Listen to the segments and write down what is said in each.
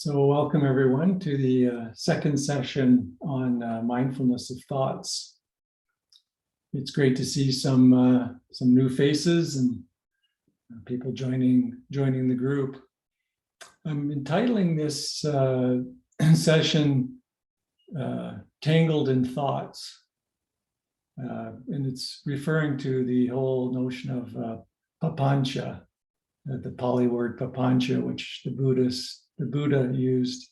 So welcome everyone to the second session on mindfulness of thoughts. It's great to see some new faces and people joining the group. I'm entitling this session Tangled in Thoughts. And it's referring to the whole notion of Papanca, the Pali word Papanca, which the Buddha used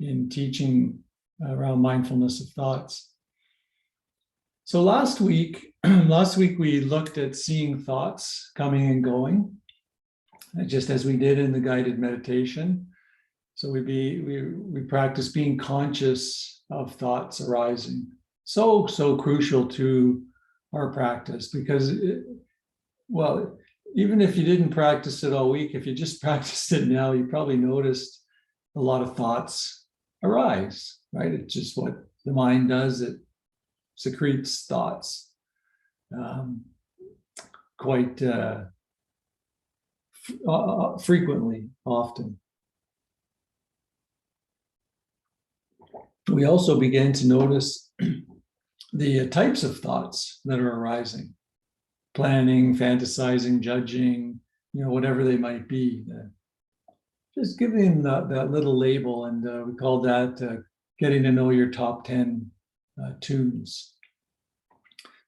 in teaching around mindfulness of thoughts. So last week we looked at seeing thoughts coming and going, just as we did in the guided meditation. So we practice being conscious of thoughts arising. So crucial to our practice, because even if you didn't practice it all week, if you just practiced it now, you probably noticed a lot of thoughts arise, right? It's just what the mind does. It secretes thoughts quite frequently, often. We also began to notice the types of thoughts that are arising. Planning, fantasizing, judging, whatever they might be. Just giving that little label, and we call that getting to know your top 10 tunes.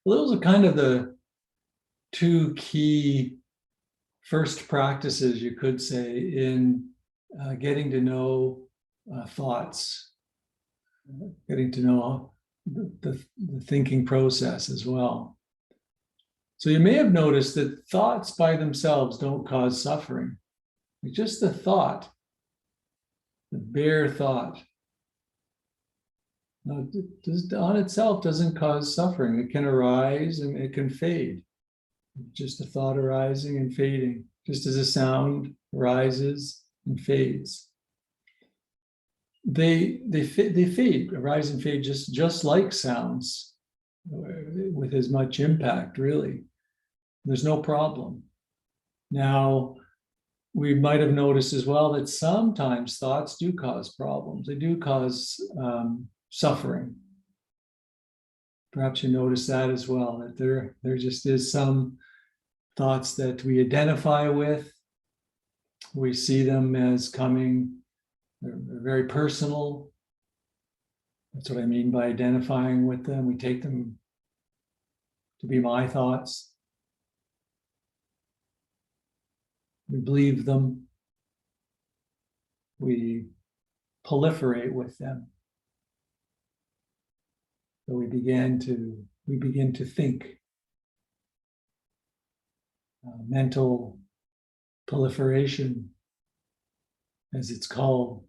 Well, those are kind of the two key first practices, you could say, in getting to know thoughts, getting to know the thinking process as well. So you may have noticed that thoughts by themselves don't cause suffering. Just the thought, the bare thought, on itself doesn't cause suffering. It can arise and it can fade. Just a thought arising and fading, just as a sound arises and fades. They fade, arise and fade, just like sounds, with as much impact, really. There's no problem. Now, we might have noticed as well that sometimes thoughts do cause problems. They do cause suffering. Perhaps you notice that as well, that there just is some thoughts that we identify with. We see them as coming, they're very personal. That's what I mean by identifying with them. We take them to be my thoughts. We believe them. We proliferate with them. So we begin to think. Mental proliferation, as it's called.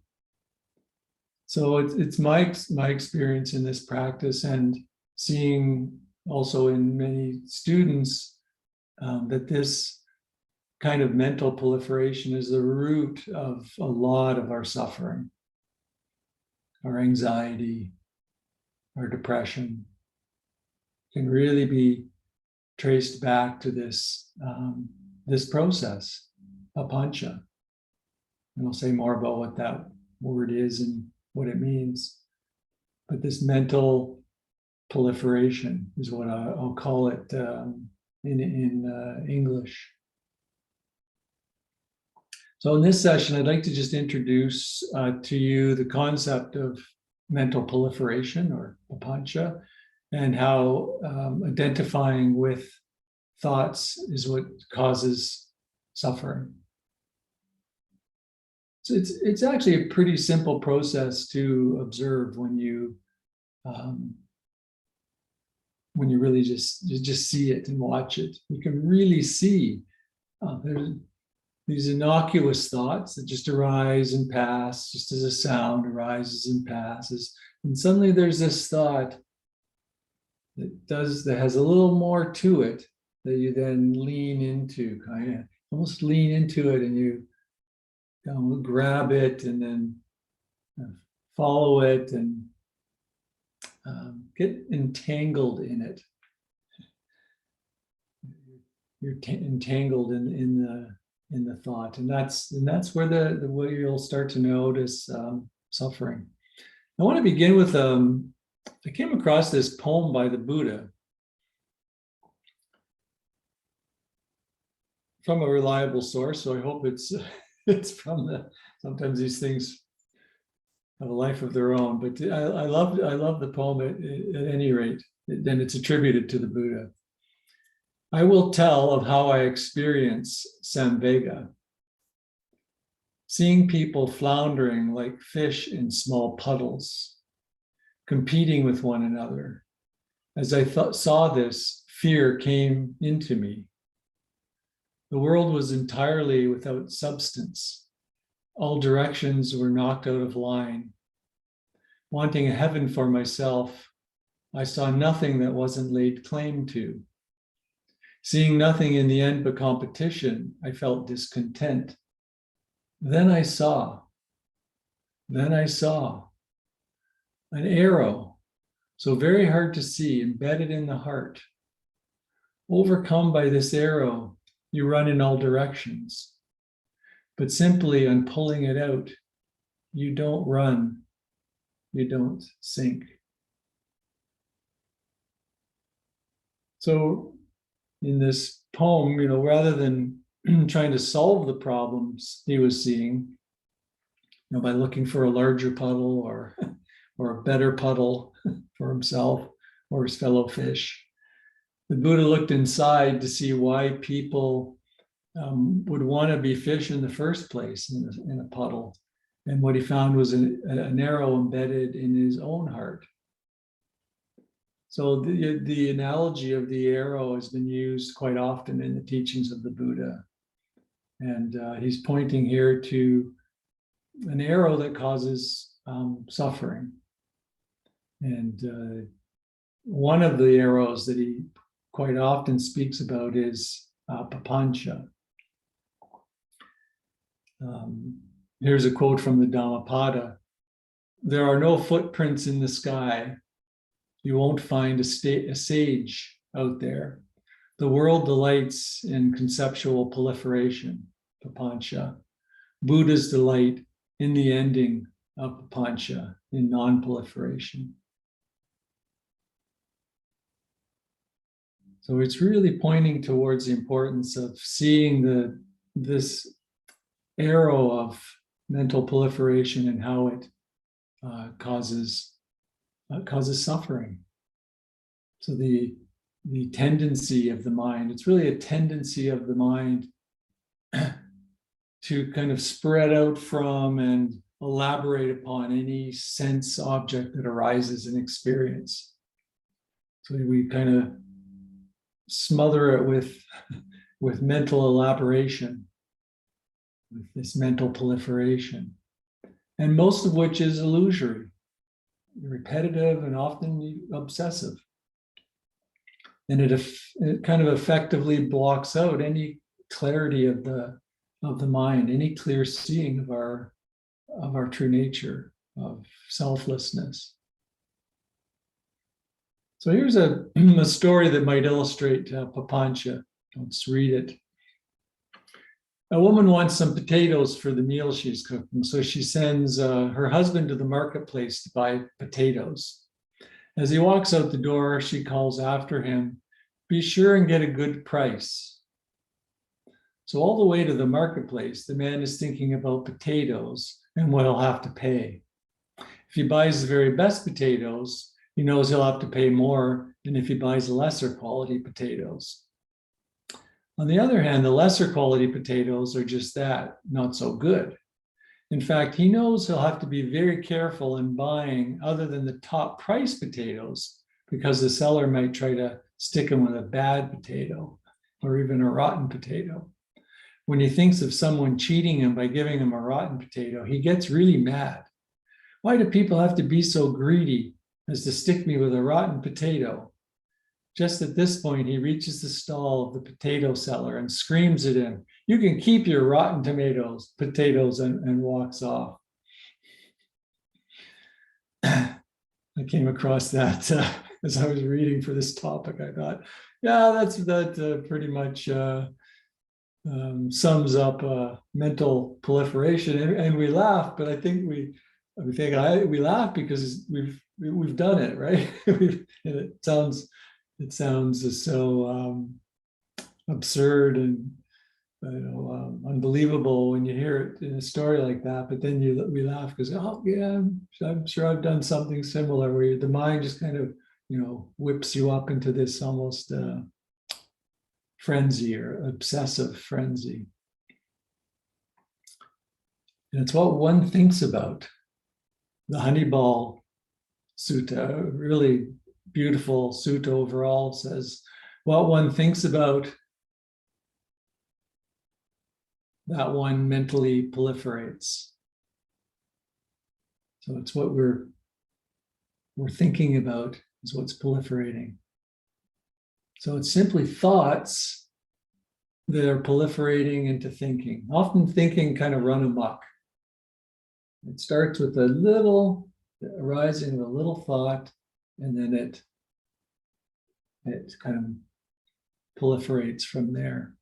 So it's my experience in this practice, and seeing also in many students that this kind of mental proliferation is the root of a lot of our suffering, our anxiety, our depression. Can really be traced back to this process, Papanca. And I'll say more about what that word is and what it means. But this mental proliferation is what I'll call it in English. So in this session, I'd like to just introduce to you the concept of mental proliferation, or Papanca, and how identifying with thoughts is what causes suffering. So it's actually a pretty simple process to observe when you really just see it and watch it. You can really see there's these innocuous thoughts that just arise and pass, just as a sound arises and passes. And suddenly there's this thought that has a little more to it, that you then lean into, kind of almost lean into it, and you grab it and then follow it and get entangled in it. You're entangled in in the thought, and that's where the where you'll start to notice suffering. I want to begin with I came across this poem by the Buddha from a reliable source, so I hope it's from the. Sometimes these things have a life of their own, but I love the poem at any rate, and it's attributed to the Buddha. I will tell of how I experience Samvega, seeing people floundering like fish in small puddles, competing with one another. As I saw this, fear came into me. The world was entirely without substance. All directions were knocked out of line. Wanting a heaven for myself, I saw nothing that wasn't laid claim to. Seeing nothing in the end but competition, I felt discontent. Then I saw an arrow, so very hard to see, embedded in the heart. Overcome by this arrow, you run in all directions. But simply on pulling it out, you don't run, you don't sink. So in this poem, rather than trying to solve the problems he was seeing, by looking for a larger puddle or a better puddle for himself or his fellow fish, the Buddha looked inside to see why people would want to be fish in the first place in a puddle. And what he found was an arrow embedded in his own heart. So the analogy of the arrow has been used quite often in the teachings of the Buddha. And he's pointing here to an arrow that causes suffering. And one of the arrows that he quite often speaks about is Papanca. Here's a quote from the Dhammapada. There are no footprints in the sky. You won't find a sage out there. The world delights in conceptual proliferation, Papanca. Buddhas delight in the ending of Papanca, in non-proliferation. So it's really pointing towards the importance of seeing this arrow of mental proliferation and how it causes suffering. So the tendency of the mind, it's really a tendency of the mind to kind of spread out from and elaborate upon any sense object that arises in experience. So we kind of smother it with mental elaboration, with this mental proliferation, and most of which is illusory, repetitive, and often obsessive. And it kind of effectively blocks out any clarity of the mind, any clear seeing of our true nature, of selflessness. So here's a story that might illustrate Papanca. Let's read it. A woman wants some potatoes for the meal she's cooking, so she sends her husband to the marketplace to buy potatoes. As he walks out the door, she calls after him, "Be sure and get a good price." So all the way to the marketplace, the man is thinking about potatoes and what he'll have to pay. If he buys the very best potatoes, he knows he'll have to pay more than if he buys lesser quality potatoes. On the other hand, the lesser quality potatoes are just that, not so good. In fact, he knows he'll have to be very careful in buying other than the top price potatoes, because the seller might try to stick him with a bad potato or even a rotten potato. When he thinks of someone cheating him by giving him a rotten potato, he gets really mad. Why do people have to be so greedy as to stick me with a rotten potato? Just at this point, he reaches the stall of the potato seller and screams at him, "You can keep your rotten potatoes," and walks off. I came across that as I was reading for this topic. I thought, yeah, that pretty much sums up mental proliferation, and we laugh, but I think we laugh because we've done it, right? And it sounds so absurd and unbelievable when you hear it in a story like that. But then we laugh because, oh yeah, I'm sure I've done something similar, where the mind just kind of whips you up into this almost frenzy or obsessive frenzy. And it's what one thinks about. The Honeyball Sutta, a really beautiful sutta overall, says what one thinks about, that one mentally proliferates. So it's what we're thinking about is what's proliferating. So it's simply thoughts that are proliferating into thinking. Often thinking kind of run amok. It starts with a little arising of a little thought, and then it kind of proliferates from there.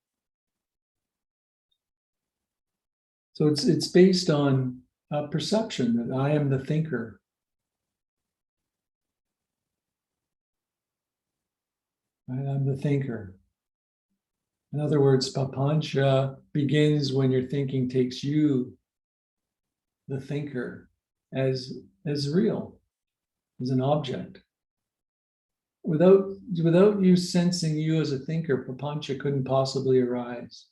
So it's based on a perception that I am the thinker. I'm the thinker. In other words, Papanca begins when your thinking takes you, the thinker, as real, as an object. Without you sensing you as a thinker, Papanca couldn't possibly arise.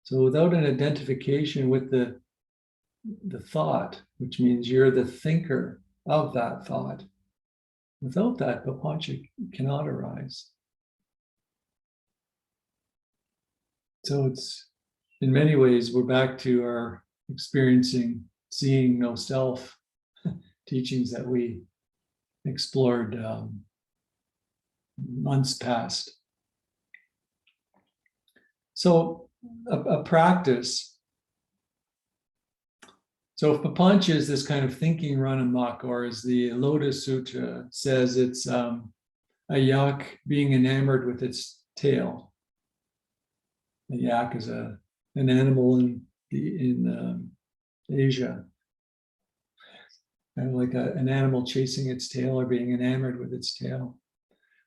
So without an identification with the thought, which means you're the thinker of that thought, without that, Papanca cannot arise. So it's, in many ways, we're back to our experiencing, seeing no self teachings that we explored months past. So a practice. So if Papanca is this kind of thinking run amok, or as the Lotus Sutra says, it's a yak being enamored with its tail. The yak is an animal in Asia, kind of like an animal chasing its tail or being enamored with its tail.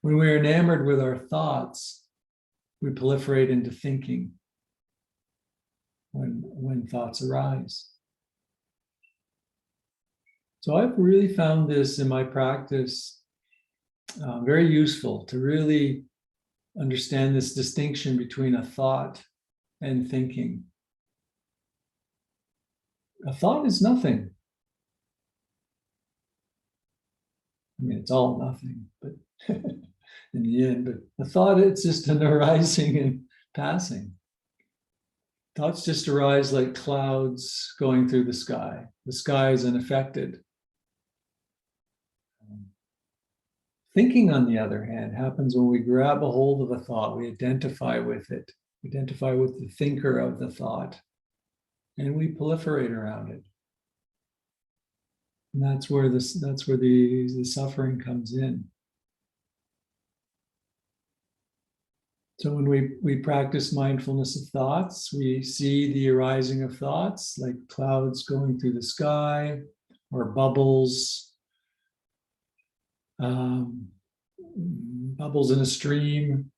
When we're enamored with our thoughts, we proliferate into thinking when thoughts arise. So I've really found this in my practice very useful to really understand this distinction between a thought and thinking. A thought is nothing. I mean, it's all nothing, but in the end, but a thought, it's just an arising and passing. Thoughts just arise like clouds going through the sky. The sky is unaffected. Thinking, on the other hand, happens when we grab a hold of a thought, we identify with it, identify with the thinker of the thought, and we proliferate around it. And that's where the suffering comes in. So when we practice mindfulness of thoughts, we see the arising of thoughts like clouds going through the sky or bubbles in a stream,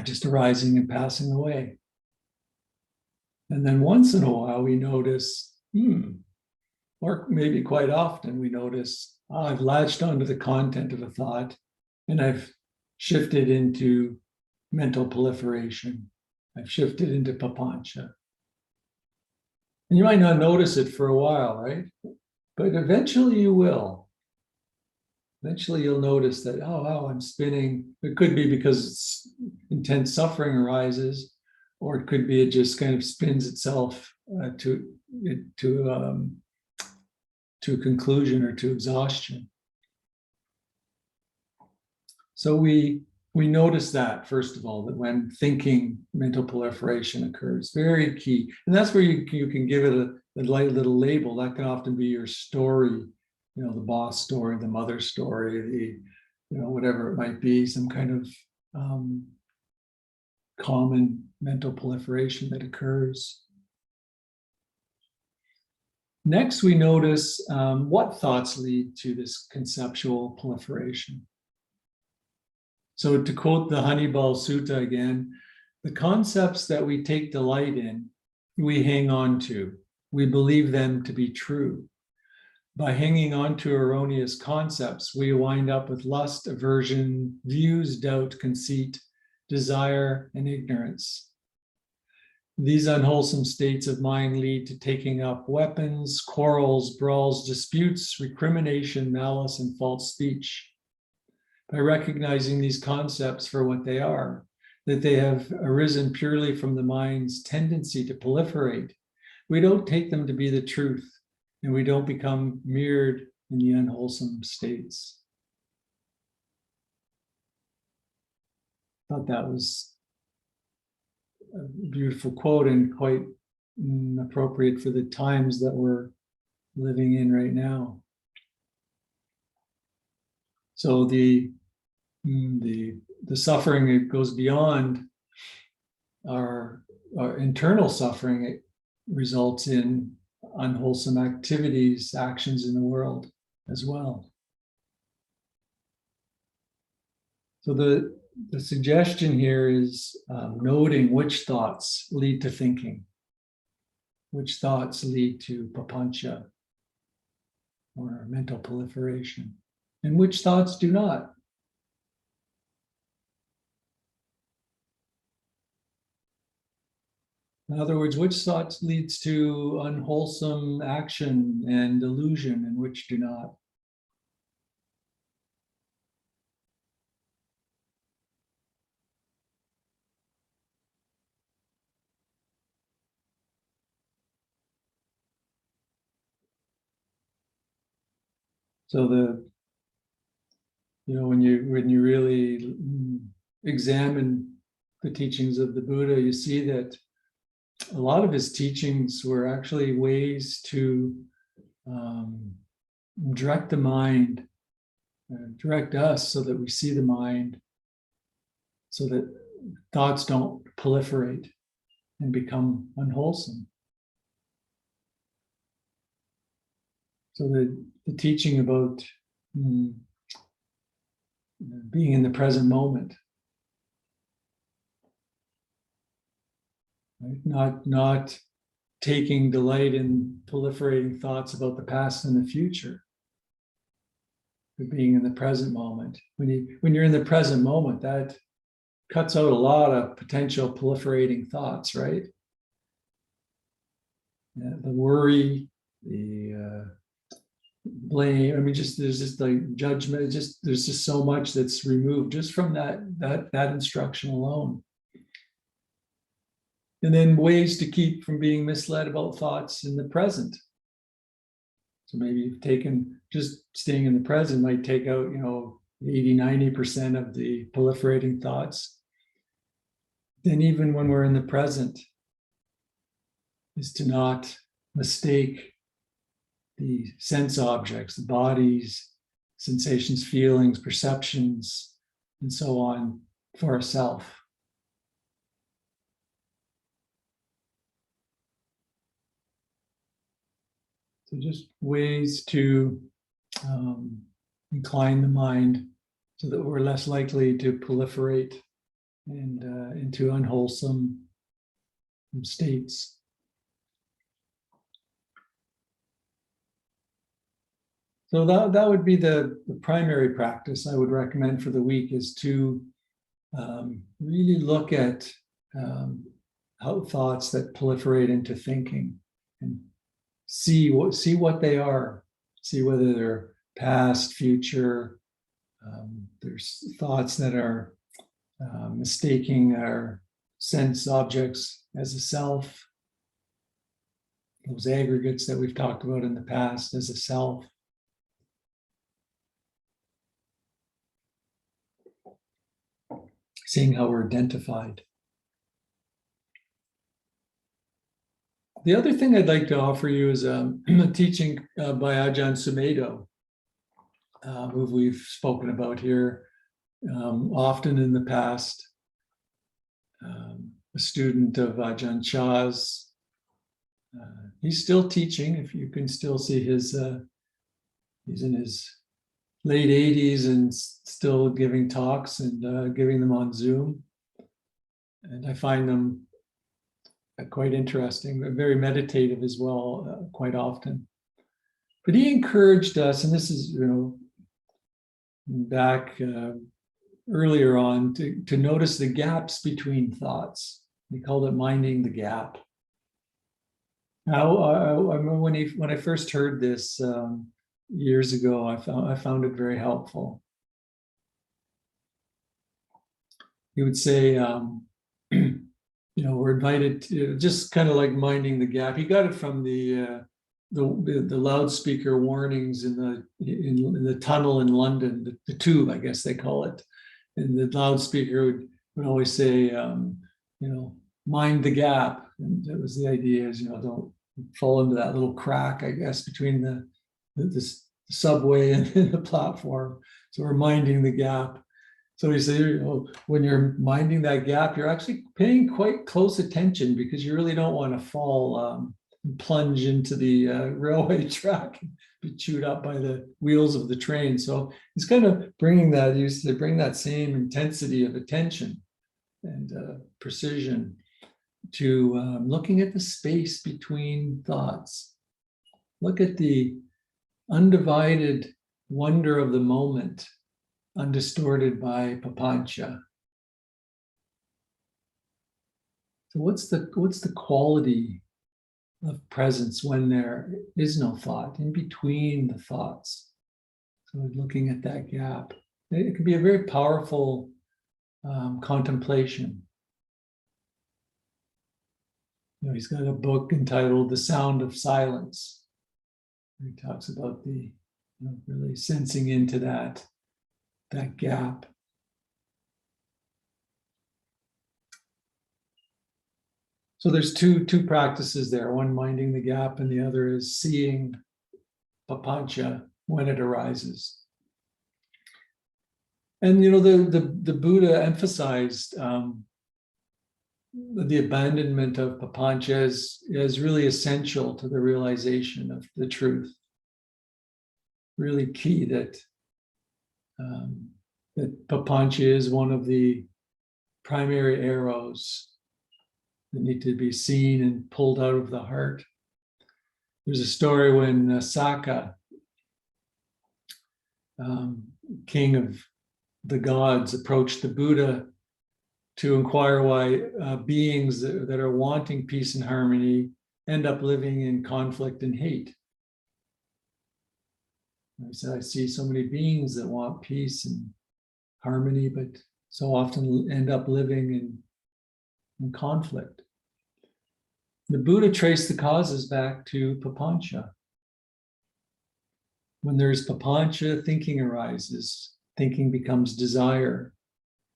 just arising and passing away. And then once in a while we notice, or maybe quite often we notice, I've latched onto the content of a thought and I've shifted into mental proliferation. I've shifted into Papanca. And you might not notice it for a while, right? But eventually you will. Eventually you'll notice that, oh, wow, I'm spinning. It could be because intense suffering arises, or it could be it just kind of spins itself to conclusion or to exhaustion. So we notice that, first of all, that when thinking, mental proliferation occurs, very key. And that's where you can give it a light little label. That can often be your story, the boss story, the mother story, whatever it might be, some kind of common mental proliferation that occurs. Next, we notice what thoughts lead to this conceptual proliferation. So to quote the Honeyball Sutta again, the concepts that we take delight in, we hang on to. We believe them to be true. By hanging on to erroneous concepts, we wind up with lust, aversion, views, doubt, conceit, desire, and ignorance. These unwholesome states of mind lead to taking up weapons, quarrels, brawls, disputes, recrimination, malice, and false speech. By recognizing these concepts for what they are, that they have arisen purely from the mind's tendency to proliferate, we don't take them to be the truth, and we don't become mirrored in the unwholesome states. I thought that was a beautiful quote and quite appropriate for the times that we're living in right now. So the suffering, it goes beyond our internal suffering. It results in unwholesome activities, actions in the world as well. So the suggestion here is noting which thoughts lead to thinking, which thoughts lead to papanca, or mental proliferation, and which thoughts do not. In other words, which thoughts leads to unwholesome action and illusion, and which do not. So when you really examine the teachings of the Buddha, you see that a lot of his teachings were actually ways to direct the mind, direct us so that we see the mind, so that thoughts don't proliferate and become unwholesome. So the teaching about being in the present moment, right? Not taking delight in proliferating thoughts about the past and the future, but being in the present moment. When you're in the present moment, that cuts out a lot of potential proliferating thoughts, right? The worry, the blame. I mean, there's just like judgment. There's just so much that's removed just from that instruction alone. And then ways to keep from being misled about thoughts in the present. So maybe you've taken, just staying in the present might take out, 80-90% of the proliferating thoughts. Then even when we're in the present, is to not mistake the sense objects, the bodies, sensations, feelings, perceptions, and so on for ourself. So just ways to incline the mind so that we're less likely to proliferate and into unwholesome states. So that would be the primary practice I would recommend for the week, is to really look at how thoughts that proliferate into thinking, and see what they are, see whether they're past, future. There's thoughts that are mistaking our sense objects as a self, those aggregates that we've talked about in the past as a self. Seeing how we're identified. The other thing I'd like to offer you is a teaching by Ajahn Sumedho, who we've spoken about here often in the past. a student of Ajahn Chah's. He's still teaching. If you can still see his, he's in his late 80s and still giving talks and giving them on Zoom. And I find them quite interesting, but very meditative as well, quite often. But he encouraged us, and this is, back earlier on, to notice the gaps between thoughts. He called it minding the gap. Now, I remember when I first heard this years ago, I found it very helpful. He would say, we're invited to, just kind of like minding the gap. He got it from the loudspeaker warnings in the tunnel in London, the tube, I guess they call it. And the loudspeaker would always say, mind the gap. And that was the idea, is, don't fall into that little crack, I guess, between the subway and the platform. So we're minding the gap. So he said, when you're minding that gap, you're actually paying quite close attention, because you really don't want to fall, plunge into the railway track and be chewed up by the wheels of the train. So he's kind of bringing that, he used to bring that same intensity of attention and precision to looking at the space between thoughts. Look at the undivided wonder of the moment, undistorted by Papanca. So what's the quality of presence when there is no thought, in between the thoughts? So looking at that gap, it can be a very powerful contemplation. He's got a book entitled The Sound of Silence. He talks about the really sensing into that gap. So there's two practices there. One, minding the gap, and the other is seeing Papanca when it arises. And the Buddha emphasized the abandonment of Papanca is really essential to the realization of the truth. Really key that Papanca is one of the primary arrows that need to be seen and pulled out of the heart. There's a story when Saka, king of the gods, approached the Buddha to inquire why beings that are wanting peace and harmony end up living in conflict and hate. I said, I see so many beings that want peace and harmony, but so often end up living in conflict. The Buddha traced the causes back to Papanca. When there's Papanca, thinking arises. Thinking becomes desire.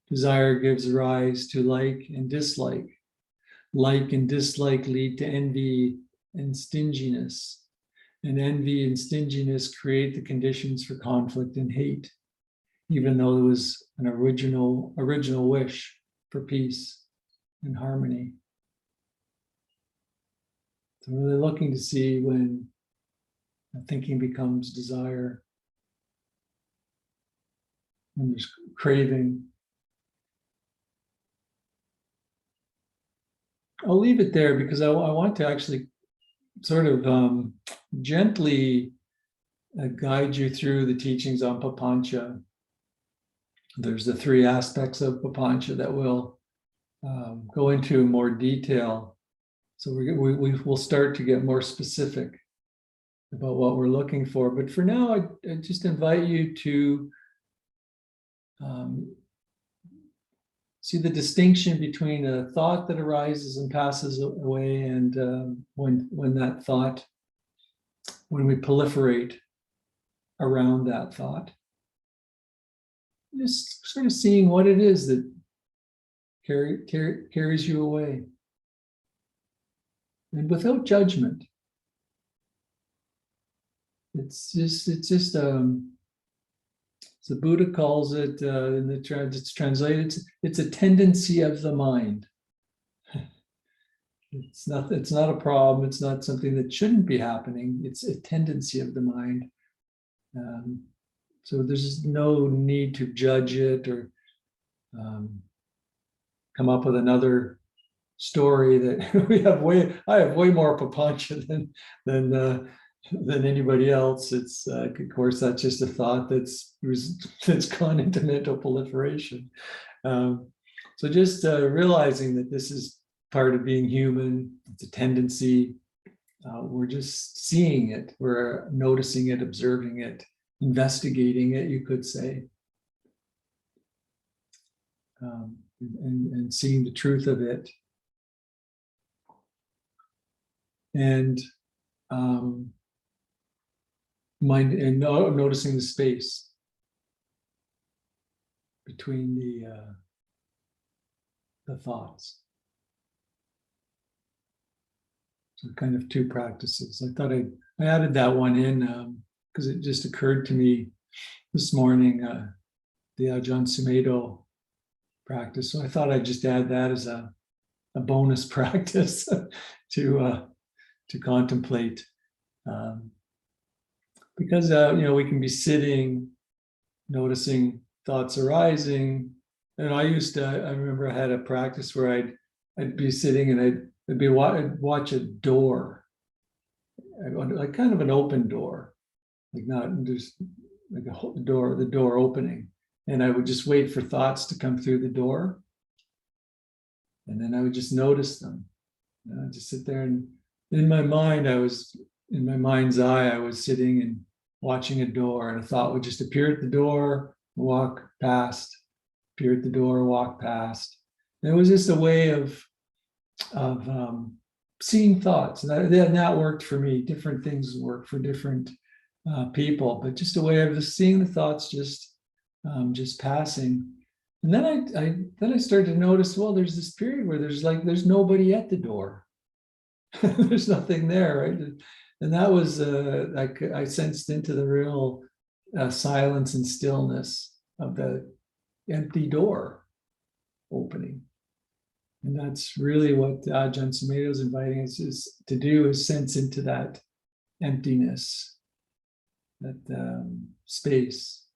Desire gives rise to like and dislike. Like and dislike lead to envy and stinginess. And envy and stinginess create the conditions for conflict and hate, even though it was an original wish for peace and harmony. So really looking to see when thinking becomes desire, when there's craving. I'll leave it there because I want to actually sort of gently guide you through the teachings on Papanca. There's the three aspects of Papanca that we'll go into in more detail. So we will start to get more specific about what we're looking for. But for now, I just invite you to see the distinction between a thought that arises and passes away, and when that thought, when we proliferate around that thought. Just sort of seeing what it is that carries you away. And without judgment. It's just the Buddha calls it, it's translated, it's a tendency of the mind. It's not a problem. It's not something that shouldn't be happening. It's a tendency of the mind. So there's no need to judge it or come up with another story that I have way more Papanca than anybody else. It's of course that's just a thought that's gone into mental proliferation. So just realizing that this is part of being human. It's a tendency. We're just seeing it. We're noticing it, observing it, investigating it, you could say, and seeing the truth of it. And noticing the space between the thoughts. So kind of two practices. I thought I added that one in because it just occurred to me this morning, the Ajahn Sumedho practice. So I thought I'd just add that as a bonus practice to contemplate. Because we can be sitting, noticing thoughts arising. And I remember I had a practice where I'd be sitting and I'd watch a door, like kind of an open door, like not just like the door opening. And I would just wait for thoughts to come through the door. And then I would just notice them. I'd just sit there, and in my mind's eye, I was sitting and watching a door, and a thought would just appear at the door, walk past, appear at the door, walk past. And it was just a way of seeing thoughts. And that worked for me. Different things work for different people, but just a way of just seeing the thoughts just passing. And then I started to notice, well, there's this period where there's nobody at the door. There's nothing there, right? And that was I sensed into the real silence and stillness of the empty door opening. And that's really what Ajahn Sumedho is inviting us to do, is sense into that emptiness, that space.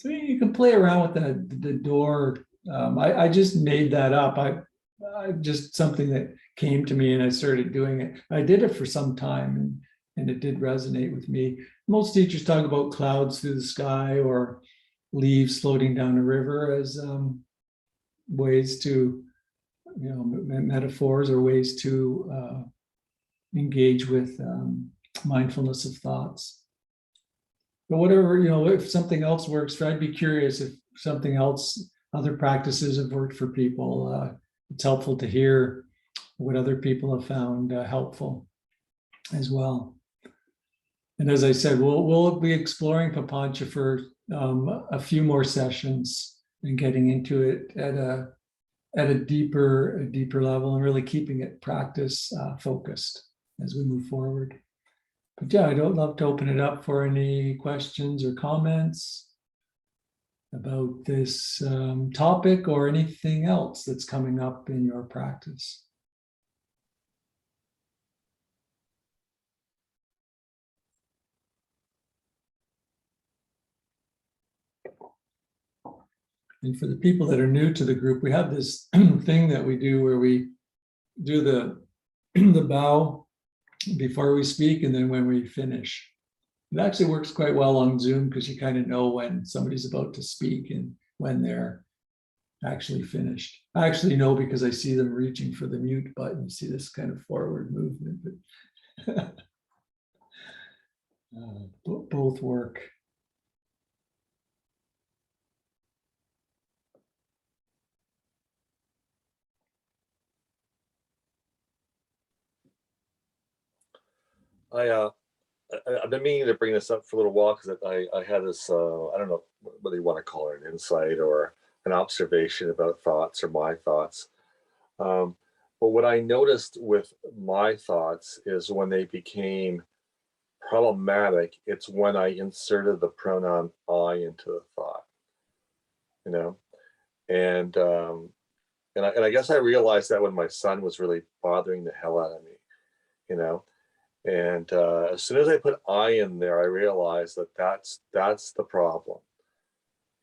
So you can play around with the door. I just made that up. I just something that came to me and I started doing it. I did it for some time and it did resonate with me. Most teachers talk about clouds through the sky or leaves floating down a river as ways to, metaphors or ways to engage with mindfulness of thoughts. But whatever, if something else works, I'd be curious if something else, other practices have worked for people. It's helpful to hear what other people have found helpful as well. And as I said, we'll be exploring Papanca for a few more sessions and getting into it at a deeper level and really keeping it practice focused as we move forward. But yeah, I'd love to open it up for any questions or comments about this topic or anything else that's coming up in your practice. And for the people that are new to the group, we have this thing that we do where we do the bow before we speak and then when we finish. It actually works quite well on Zoom because you kind of know when somebody's about to speak and when they're actually finished. I actually know because I see them reaching for the mute button. You see this kind of forward movement. But both work. I've been meaning to bring this up for a little while because I had this, I don't know whether you want to call it an insight or an observation about thoughts or my thoughts. But what I noticed with my thoughts is when they became problematic, it's when I inserted the pronoun I into the thought, and I guess I realized that when my son was really bothering the hell out of me, you know. And as soon as I put I in there, I realized that that's the problem.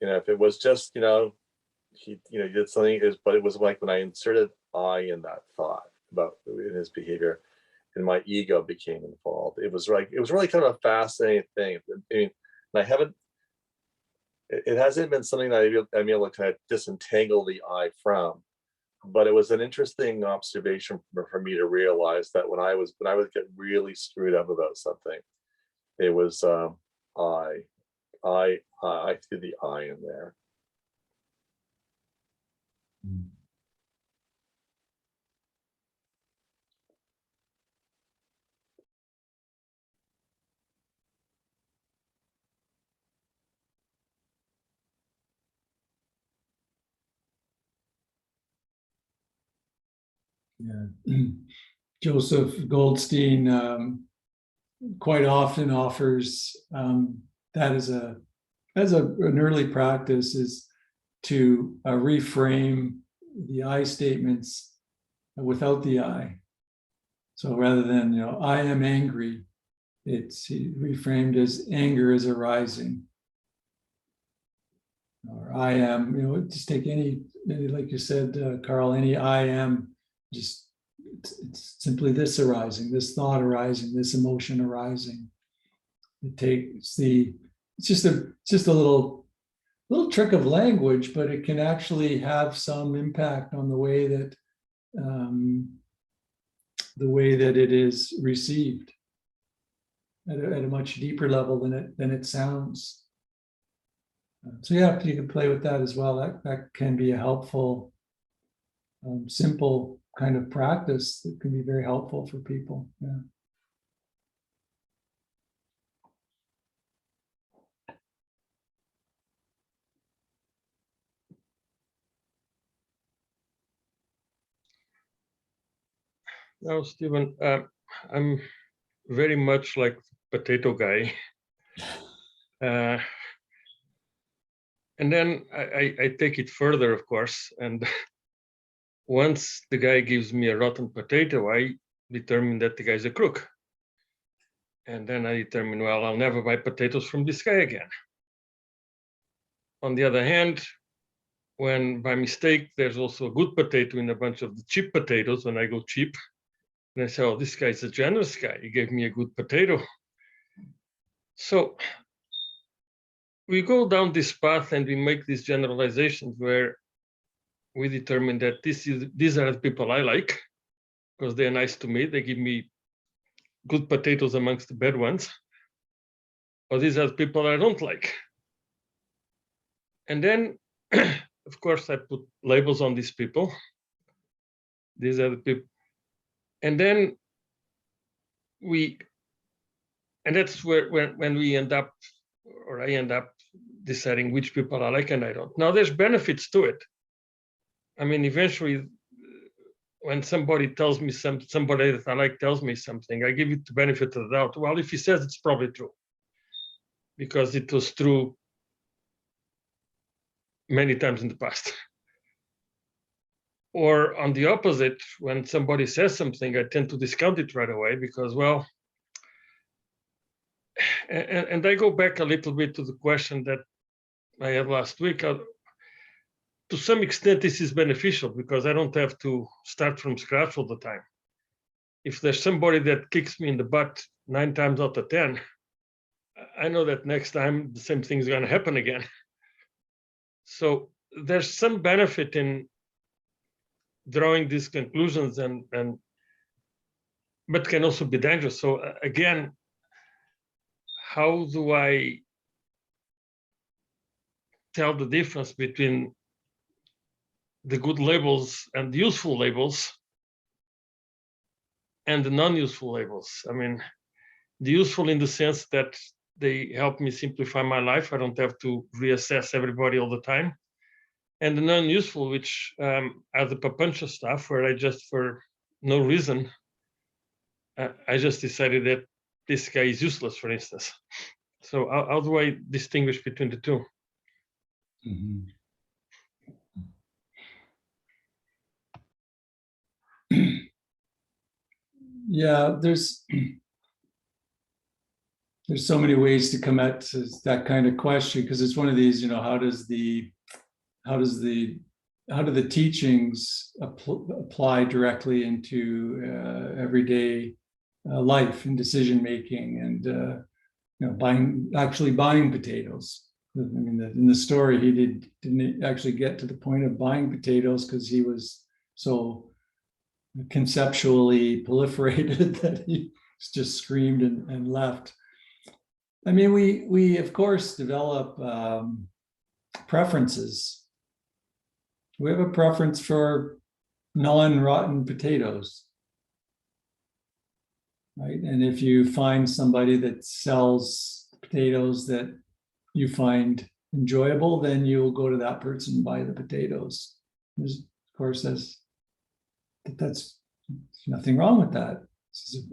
You know, if it was just, you know, he did something, but it was like when I inserted I in that thought about in his behavior, and my ego became involved. It was really kind of a fascinating thing. I mean, and I haven't. It hasn't been something that I'm able to kind of disentangle the I from, but it was an interesting observation for me to realize that when I would get really screwed up about something, it was I threw the I in there. Yeah. Joseph Goldstein quite often offers that as an early practice, is to reframe the I statements without the I. So rather than, you know, I am angry, it's reframed as anger is arising. Or I am, you know, just take any like you said, Carl, any I am, just it's simply this arising, this thought arising, this emotion arising. It takes it's just a little trick of language, but it can actually have some impact on the way that it is received at a much deeper level than it sounds. So yeah, you can play with that as well. That can be a helpful, simple kind of practice that can be very helpful for people. Yeah. Now, Stephen, I'm very much like potato guy. And then I take it further, of course. And once the guy gives me a rotten potato, I determine that the guy's a crook. And then I determine, well, I'll never buy potatoes from this guy again. On the other hand, when by mistake, there's also a good potato in a bunch of the cheap potatoes, when I go cheap, and I say, oh, this guy's a generous guy. He gave me a good potato. So we go down this path and we make these generalizations where we determine that these are the people I like because they're nice to me. They give me good potatoes amongst the bad ones. Or these are the people I don't like. And then, of course, I put labels on these people. These are the people. And then and that's where when we end up, or I end up deciding which people I like and I don't. Now, there's benefits to it. I mean, eventually, when somebody tells me somebody that I like tells me something, I give it the benefit of the doubt. Well, if he says it's probably true, because it was true many times in the past. Or on the opposite, when somebody says something, I tend to discount it right away because, well, and I go back a little bit to the question that I had last week. To some extent, this is beneficial because I don't have to start from scratch all the time. If there's somebody that kicks me in the butt 9 times out of 10, I know that next time the same thing is going to happen again. So there's some benefit in drawing these conclusions, but can also be dangerous. So again, how do I tell the difference between the good labels and the useful labels and the non-useful labels? I mean, the useful in the sense that they help me simplify my life. I don't have to reassess everybody all the time. And the non-useful, which are the Papanca stuff, where I just, for no reason, I just decided that this guy is useless, for instance. So how do I distinguish between the two? Mm-hmm. Yeah, there's so many ways to come at that kind of question, because it's one of these, how do the teachings apply directly into everyday life and decision making, and buying potatoes. I mean, in the story, he didn't actually get to the point of buying potatoes because he was so conceptually proliferated that he just screamed and left. I mean, we of course develop preferences. We have a preference for non-rotten potatoes, right? And if you find somebody that sells potatoes that you find enjoyable, then you'll go to that person and buy the potatoes. There's, of course, that's nothing wrong with that.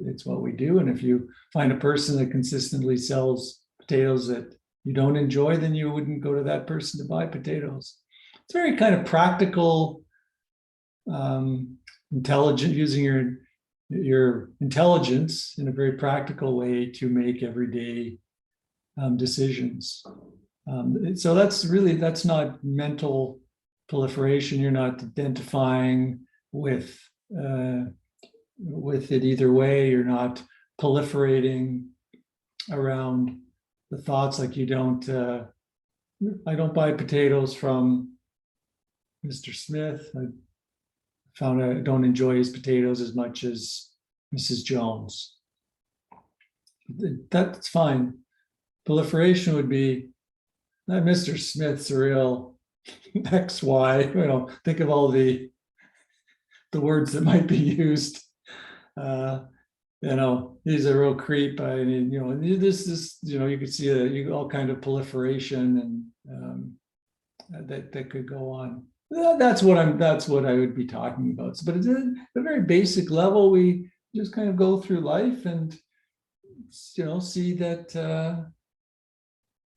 It's what we do. And if you find a person that consistently sells potatoes that you don't enjoy, then you wouldn't go to that person to buy potatoes. It's very kind of practical, intelligent, using your intelligence in a very practical way to make everyday decisions. So that's not mental proliferation. You're not identifying with it either way. You're not proliferating around the thoughts. Like I don't buy potatoes from Mr. Smith. I found I don't enjoy his potatoes as much as Mrs. Jones. That's fine. Proliferation would be that Mr. Smith's a real XY. Think of all the words that might be used. He's a real creep. I mean, this you could see all kind of proliferation, and that could go on. That's what I would be talking about. But at a very basic level, we just kind of go through life and see that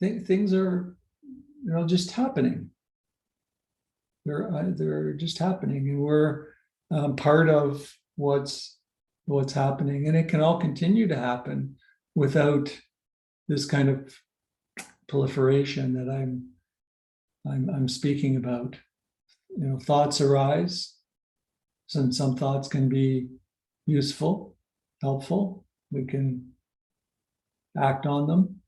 things are just happening. They're just happening, and we're part of what's happening, and it can all continue to happen without this kind of proliferation that I'm speaking about. Thoughts arise. Some thoughts can be useful, helpful. We can act on them.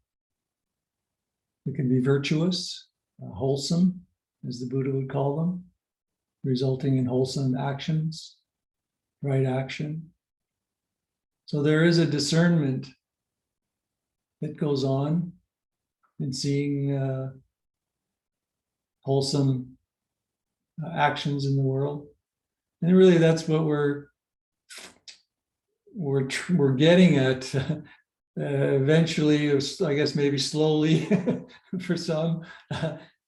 They can be virtuous, wholesome, as the Buddha would call them, resulting in wholesome actions, right action. So there is a discernment that goes on in seeing wholesome actions in the world, and really that's what we're getting at. Eventually, I guess maybe slowly for some,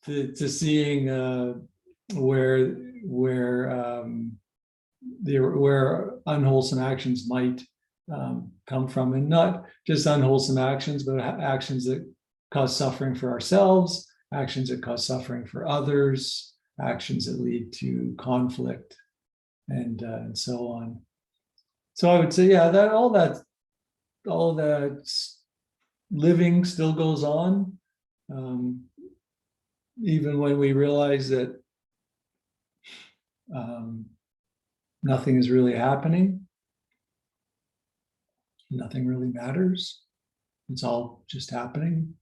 to seeing where unwholesome actions might come from, and not just unwholesome actions, but actions that cause suffering for ourselves, actions that cause suffering for others, actions that lead to conflict, and so on. So I would say, yeah, that all that living still goes on, even when we realize that nothing is really happening, nothing really matters. It's all just happening.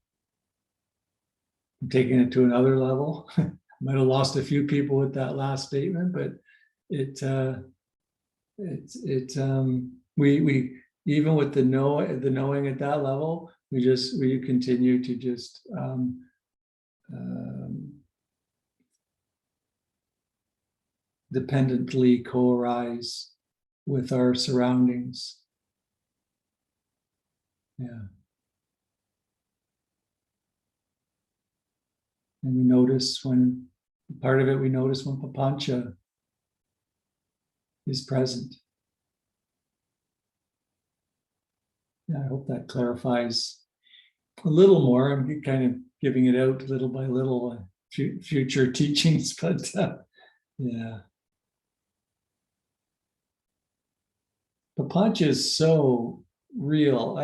I'm taking it to another level. Might have lost a few people with that last statement, but we even with the knowing at that level, we continue to just dependently co-arise with our surroundings. Yeah. And we notice when Papanca is present. Yeah, I hope that clarifies a little more. I'm kind of giving it out little by little, future teachings, but yeah. Papanca is so real.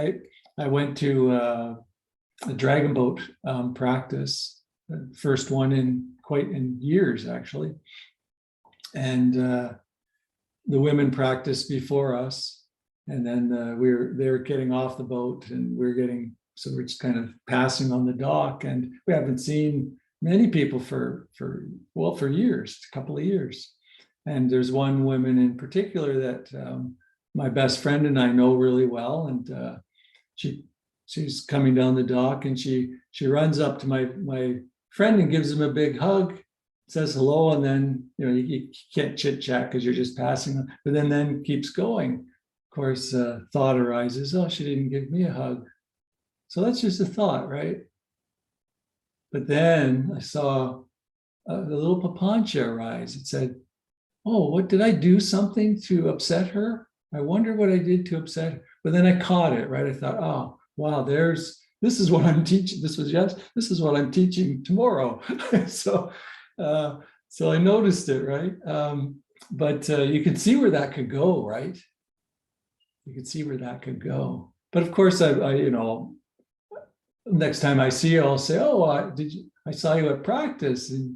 I went to a dragon boat practice, first one in years actually, and the women practiced before us, and then they were getting off the boat, and so we're just kind of passing on the dock, and we haven't seen many people for years, a couple of years. And there's one woman in particular that my best friend and I know really well, and she's coming down the dock, and she runs up to my friend and gives him a big hug, says hello, and then you can't chit chat because you're just passing, but then keeps going. Of course, thought arises, oh, she didn't give me a hug. So that's just a thought, right? But then I saw the little Papanca arise. It said, oh, what did I do something to upset her? I wonder what I did to upset her. But then I caught it, right? I thought, oh, wow, this is what I'm teaching. This is what I'm teaching tomorrow. So I noticed it, right? But you can see where that could go, right? You can see where that could go. But of course, next time I see you, I'll say, oh, I saw you at practice, and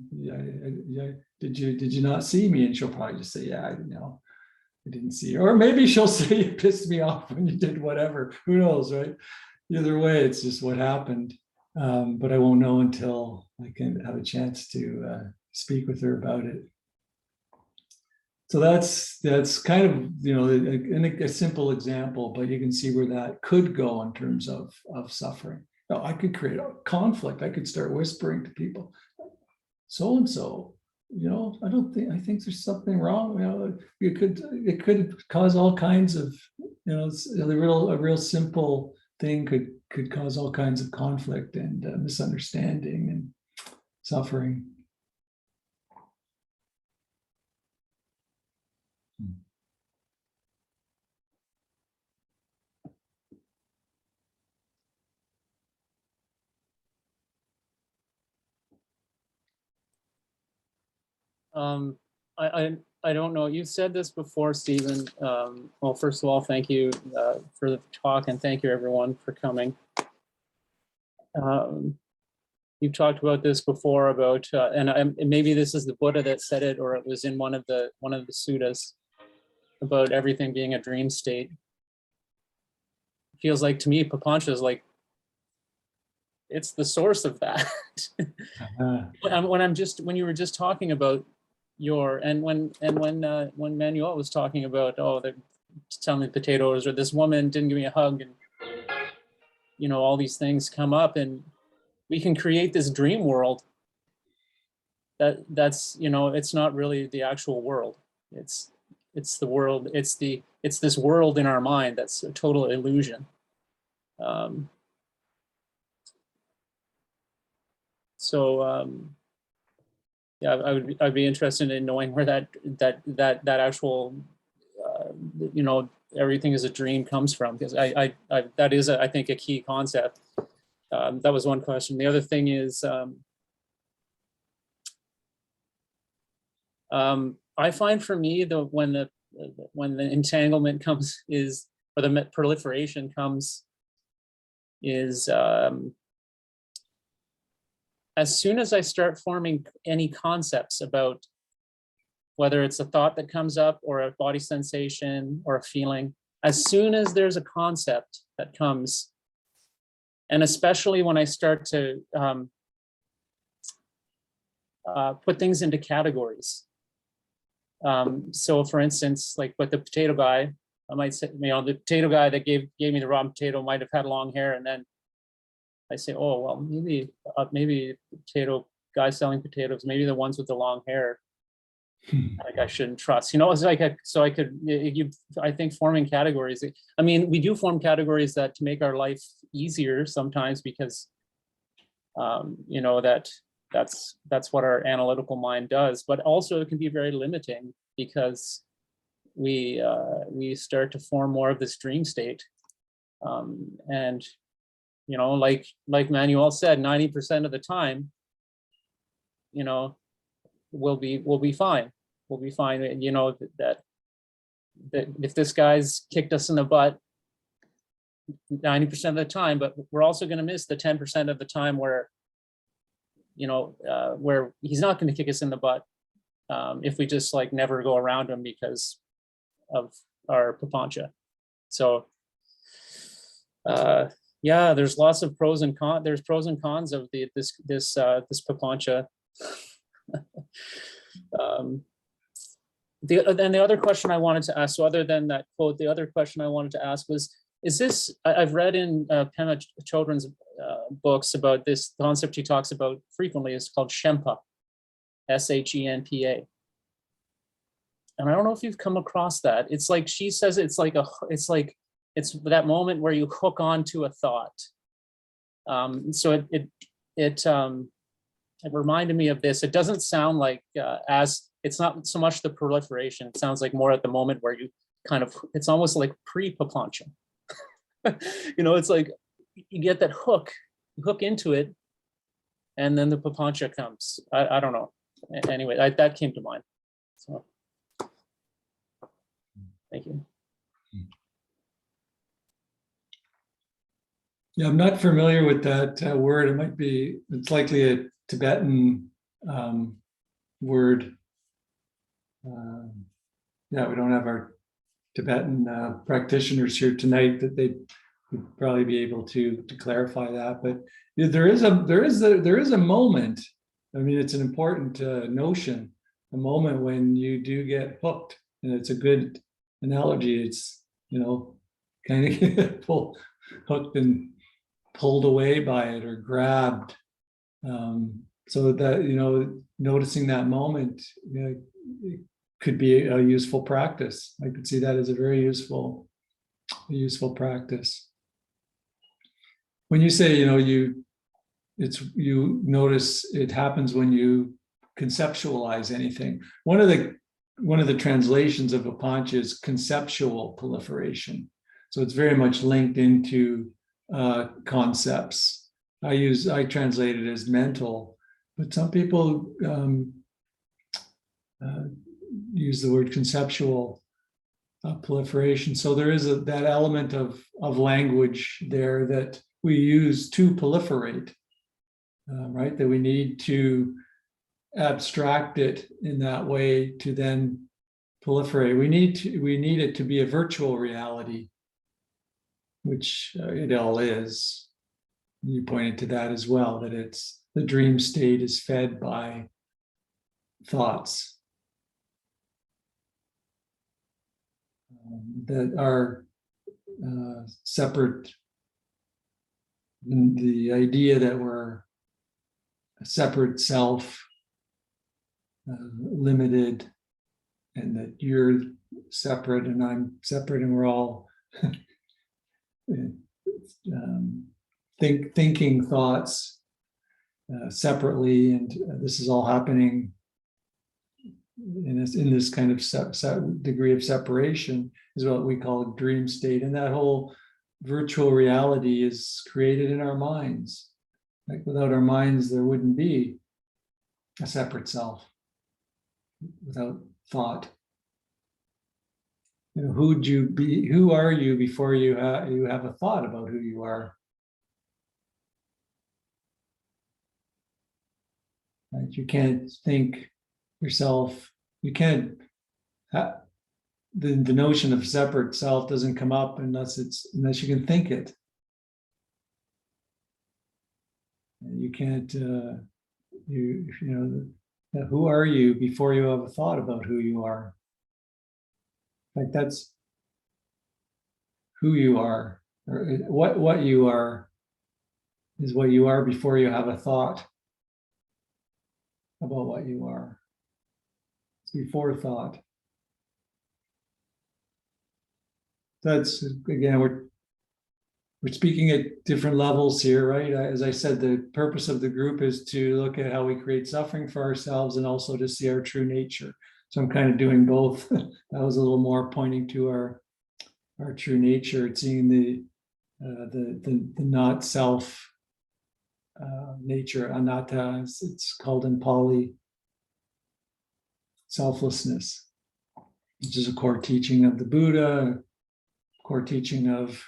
did you not see me? And she'll probably just say, yeah, I didn't see you. Or maybe she'll say you pissed me off when you did whatever. Who knows, right? Either way, it's just what happened. But I won't know until I can have a chance to speak with her about it. So that's kind of a simple example, but you can see where that could go in terms of suffering. Now, I could create a conflict. I could start whispering to people, so and so, I think there's something wrong. It could cause all kinds of, a real simple thing could cause all kinds of conflict and misunderstanding and suffering. I don't know. You've said this before, Stephen. Well, first of all, thank you for the talk, and thank you everyone for coming. You've talked about this before about, and maybe this is the Buddha that said it, or it was in one of the suttas, about everything being a dream state. It feels like to me, Papanca is like, it's the source of that. When you were just talking about when Manuel was talking about, oh, they're selling potatoes, or this woman didn't give me a hug, and all these things come up, and we can create this dream world that's it's not really the actual world. It's the world. It's this world in our mind that's a total illusion. Yeah, I'd be interested in knowing where that actual everything is a dream comes from, because that is I think a key concept. That was one question. The other thing is I find for me when the entanglement comes or the proliferation comes is as soon as I start forming any concepts about whether it's a thought that comes up or a body sensation or a feeling, as soon as there's a concept that comes, and especially when I start to put things into categories. So for instance, like with the potato guy, I might say, the potato guy that gave me the raw potato might have had long hair, and then I say, oh, well, maybe potato guy selling potatoes, maybe the ones with the long hair, like I shouldn't trust. It's like I think forming categories. I mean, we do form categories that to make our life easier sometimes, because that's what our analytical mind does. But also it can be very limiting, because we start to form more of this dream state, and like Manuel said, 90% of the time, we'll be fine. We'll be fine. That that if this guy's kicked us in the butt 90% of the time, but we're also going to miss the 10% of the time where, where he's not going to kick us in the butt if we just like never go around him because of our Papanca. So yeah, there's lots of pros and cons. There's pros and cons of this Papanca. The other question I wanted to ask, so other than that quote, the other question I wanted to ask was, is this, I've read in Pema Chodron's books about this concept he talks about frequently, is called Shenpa, S-H-E-N-P-A. And I don't know if you've come across that. It's like, she says it's that moment where you hook on to a thought. So it reminded me of this. It doesn't sound like it's not so much the proliferation. It sounds like more at the moment where you kind of, it's almost like pre-Papanca. It's like you get that hook into it, and then the Papanca comes. I don't know. Anyway, that came to mind. So thank you. Yeah, I'm not familiar with that word. It's likely a Tibetan word. Yeah, we don't have our Tibetan practitioners here tonight, that they would probably be able to clarify that. But there is a moment. I mean, it's an important notion. A moment when you do get hooked, and it's a good analogy. It's kind of get hooked and pulled away by it or grabbed. So that noticing that moment, it could be a useful practice. I could see that as a very useful practice. When you say, you notice it happens when you conceptualize anything. One of the translations of Papanca is conceptual proliferation. So it's very much linked into concepts. I translate it as mental, but some people use the word conceptual proliferation. So there is that element of language there that we use to proliferate, right? That we need to abstract it in that way to then proliferate. We need it to be a virtual reality, which it all is. You pointed to that as well, that it's the dream state is fed by thoughts that are separate. The idea that we're a separate self, limited, and that you're separate and I'm separate, and we're all thinking thoughts separately, and this is all happening in this kind of degree of separation, is what we call a dream state. And that whole virtual reality is created in our minds. Like, without our minds, there wouldn't be a separate self. Without thought, who'd you be? Who are you before you have a thought about who you are? Right? You can't think yourself. You can't. The notion of separate self doesn't come up unless you can think it. You can't. Who are you before you have a thought about who you are? Like, that's who you are, or what you are is what you are before you have a thought about what you are. It's before thought. That's, again, we're speaking at different levels here, right? As I said, the purpose of the group is to look at how we create suffering for ourselves and also to see our true nature. So I'm kind of doing both. That was a little more pointing to our true nature, seeing the not self nature, anatta, it's called in Pali, selflessness. which is a core teaching of the Buddha, core teaching of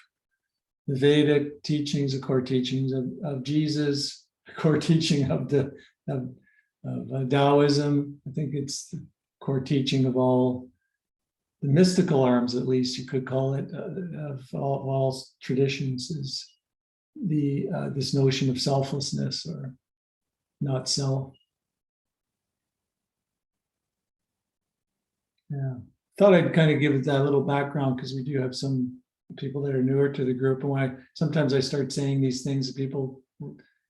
the Vedic teachings, a core teachings of Jesus, a core teaching of Taoism. I think it's the core teaching of all the mystical arms, at least you could call it, of all traditions, is this notion of selflessness or not self. Yeah, thought I'd kind of give it that little background because we do have some people that are newer to the group, and when sometimes I start saying these things, people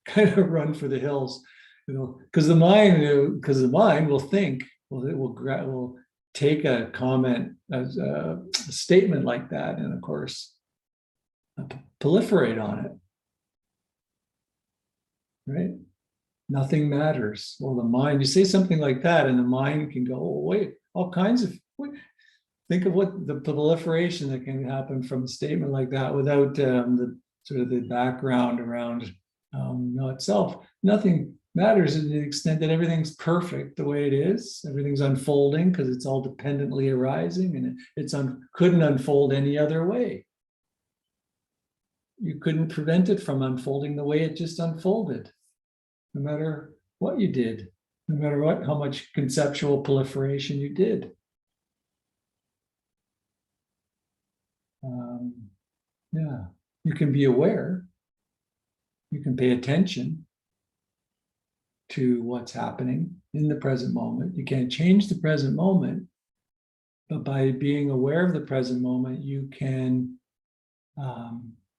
kind of run for the hills, because the mind will think, it will take a comment as a statement like that, and of course, proliferate on it, right? Nothing matters. Well, the mind, you say something like that, and the mind can go, oh, wait, all kinds of. Think of what the proliferation that can happen from a statement like that without the sort of the background around not self. Nothing matters in the extent that everything's perfect the way it is. Everything's unfolding because it's all dependently arising, and couldn't unfold any other way. You couldn't prevent it from unfolding the way it just unfolded, no matter what you did, no matter how much conceptual proliferation you did. Yeah, you can be aware, you can pay attention to what's happening in the present moment. You can't change the present moment, but by being aware of the present moment, you can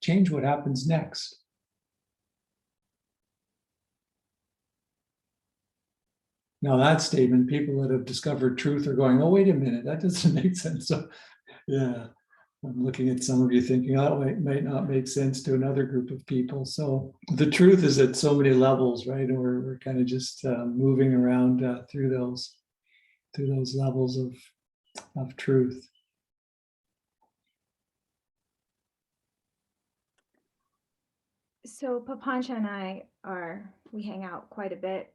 change what happens next. Now that statement, people that have discovered truth are going, oh, wait a minute, that doesn't make sense. So, yeah. I'm looking at some of you thinking, oh, it might not make sense to another group of people. So the truth is at so many levels, right? And we're kind of just moving around through those levels of truth. So Papanca and we hang out quite a bit.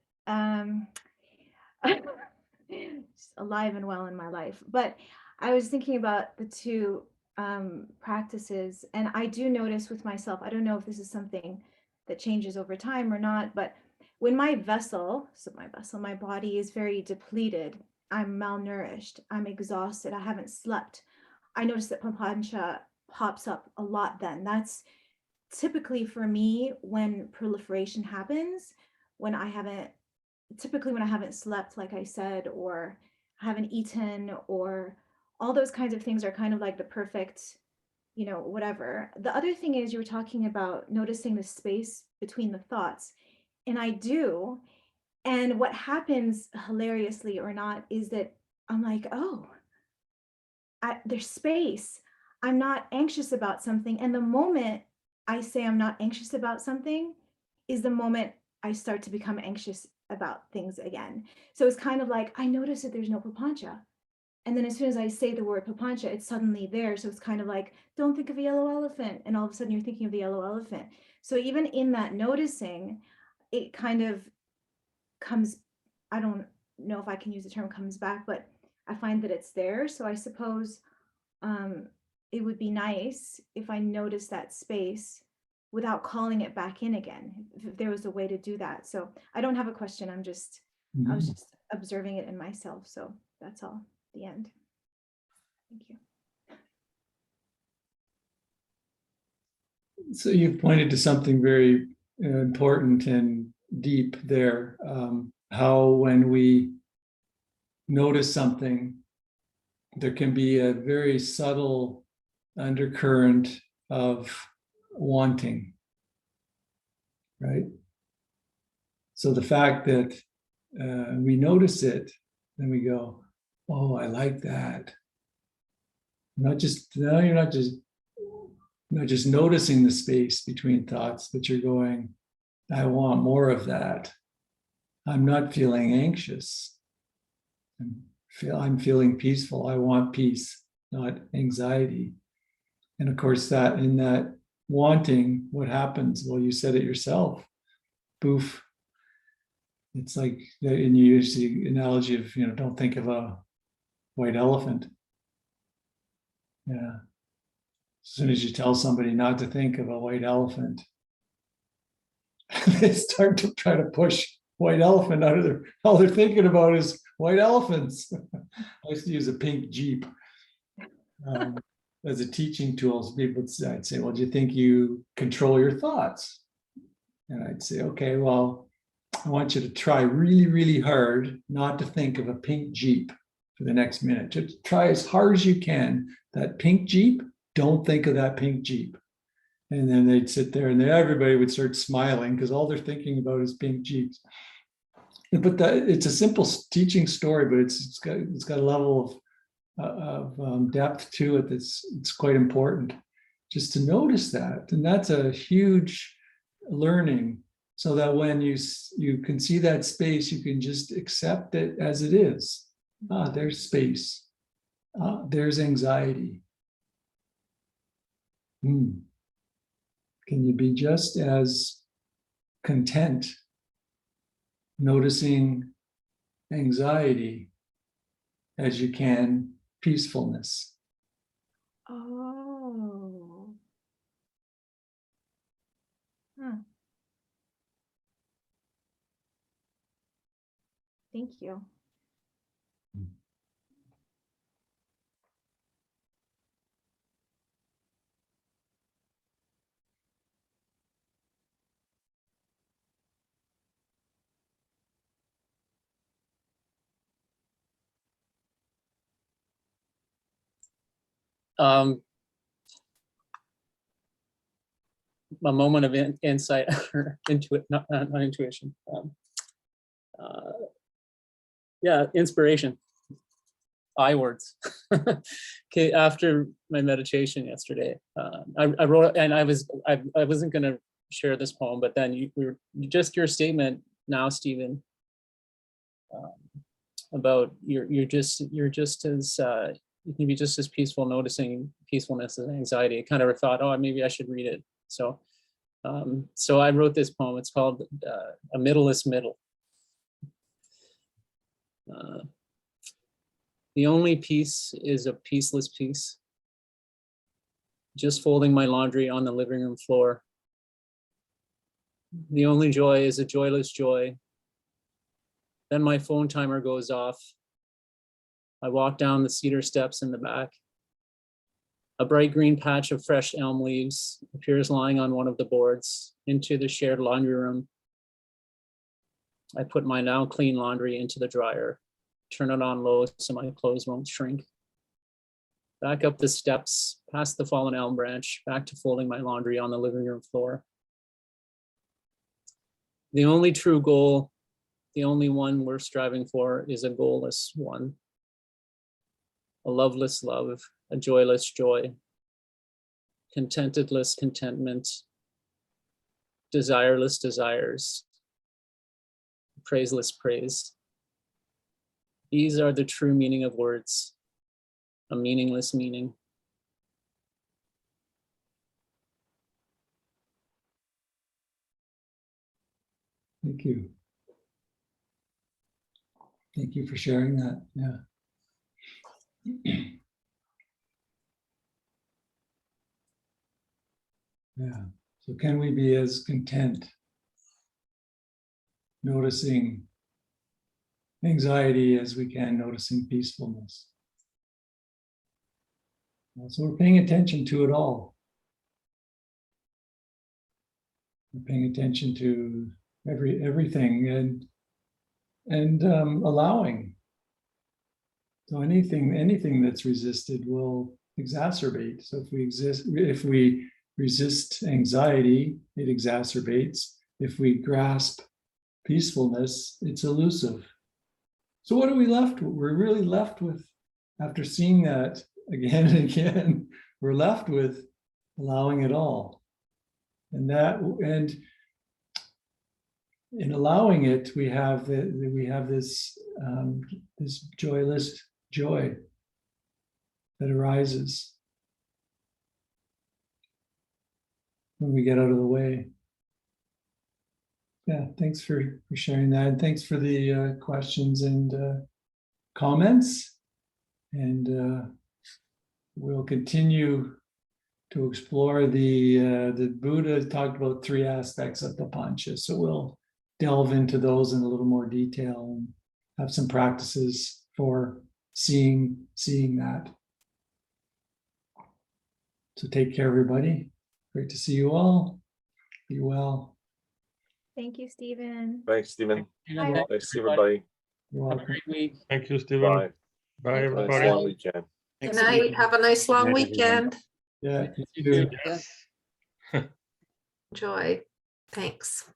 Just alive and well in my life. But I was thinking about the two practices, and I do notice with myself, I don't know if this is something that changes over time or not, but when my body is very depleted, I'm malnourished, I'm exhausted, I haven't slept, I notice that Papanca pops up a lot then. That's typically for me when proliferation happens, when I haven't slept, like I said, or haven't eaten, or all those kinds of things are kind of like the perfect, whatever. The other thing is, you were talking about noticing the space between the thoughts, and I do. And what happens, hilariously or not, is that I'm like, oh, there's space. I'm not anxious about something. And the moment I say I'm not anxious about something is the moment I start to become anxious about things again. So it's kind of like, I notice that there's no Papanca. And then as soon as I say the word Papanca, it's suddenly there. So it's kind of like, don't think of a yellow elephant. And all of a sudden you're thinking of the yellow elephant. So even in that noticing, it kind of comes, I don't know if I can use the term comes back, but I find that it's there. So I suppose it would be nice if I notice that space without calling it back in again, if there was a way to do that. So I don't have a question. I was just observing it in myself. So that's all. The end. Thank you. So you've pointed to something very important and deep there. How when we notice something, there can be a very subtle undercurrent of wanting, right? So the fact that we notice it, then we go, oh, I like that. You're not just noticing the space between thoughts, but you're going, I want more of that. I'm not feeling anxious. I'm feeling peaceful. I want peace, not anxiety. And of course, that in that wanting, what happens? Well, you said it yourself. Poof. It's like, and you use the analogy of, don't think of a white elephant. Yeah. As soon as you tell somebody not to think of a white elephant, they start to try to push white elephant out of their, all they're thinking about is white elephants. I used to use a pink Jeep as a teaching tool. So people would say, I'd say, well, do you think you control your thoughts? And I'd say, okay, well, I want you to try really, really hard not to think of a pink Jeep for the next minute. Just try as hard as you can. That pink Jeep, don't think of that pink Jeep. And then they'd sit there and then everybody would start smiling because all they're thinking about is pink Jeeps. But it's a simple teaching story, but it's got a level of depth to it it's quite important just to notice that. And that's a huge learning, so that when you can see that space, you can just accept it as it is. There's space. There's anxiety. Can you be just as content noticing anxiety as you can peacefulness? Oh. Thank you. A moment of insight or not intuition. Yeah, inspiration. I words. Okay, after my meditation yesterday, I wrote, and I wasn't going to share this poem, but then your statement now, Stephen, about you're just as you can be just as peaceful noticing peacefulness as anxiety. I kind of thought, oh, maybe I should read it. So I wrote this poem. It's called A Middleless Middle. The only peace is a peaceless peace. Just folding my laundry on the living room floor. The only joy is a joyless joy. Then my phone timer goes off. I walk down the cedar steps in the back. A bright green patch of fresh elm leaves appears lying on one of the boards into the shared laundry room. I put my now clean laundry into the dryer, turn it on low so my clothes won't shrink. Back up the steps, past the fallen elm branch, back to folding my laundry on the living room floor. The only true goal, the only one we're striving for, is a goalless one. A loveless love, a joyless joy, contentedless contentment, desireless desires, praiseless praise. These are the true meaning of words, a meaningless meaning. Thank you. Thank you for sharing that. Yeah. Yeah. So can we be as content noticing anxiety as we can noticing peacefulness? So we're paying attention to it all. We're paying attention to everything and allowing. So anything that's resisted will exacerbate. So if we resist anxiety, it exacerbates. If we grasp peacefulness, it's elusive. So what are we left with? We're really left with, after seeing that again and again, we're left with allowing it all. And in allowing it, we have this joyless joy that arises when we get out of the way. Yeah, thanks for sharing that, and thanks for the questions and comments. And we'll continue to explore the Buddha talked about 3 aspects of Papanca. So we'll delve into those in a little more detail and have some practices for seeing that. So take care, everybody. Great to see you all. Be well. Thank you, Stephen. Thanks, Stephen. Bye. Thanks, everybody. You're Have a welcome. great week. Thank you, Stephen. Bye. Bye, Thank you. Nice everybody. long weekend. Good night. Have a nice long weekend. Yeah, you You too. too. Yes. Enjoy. Thanks.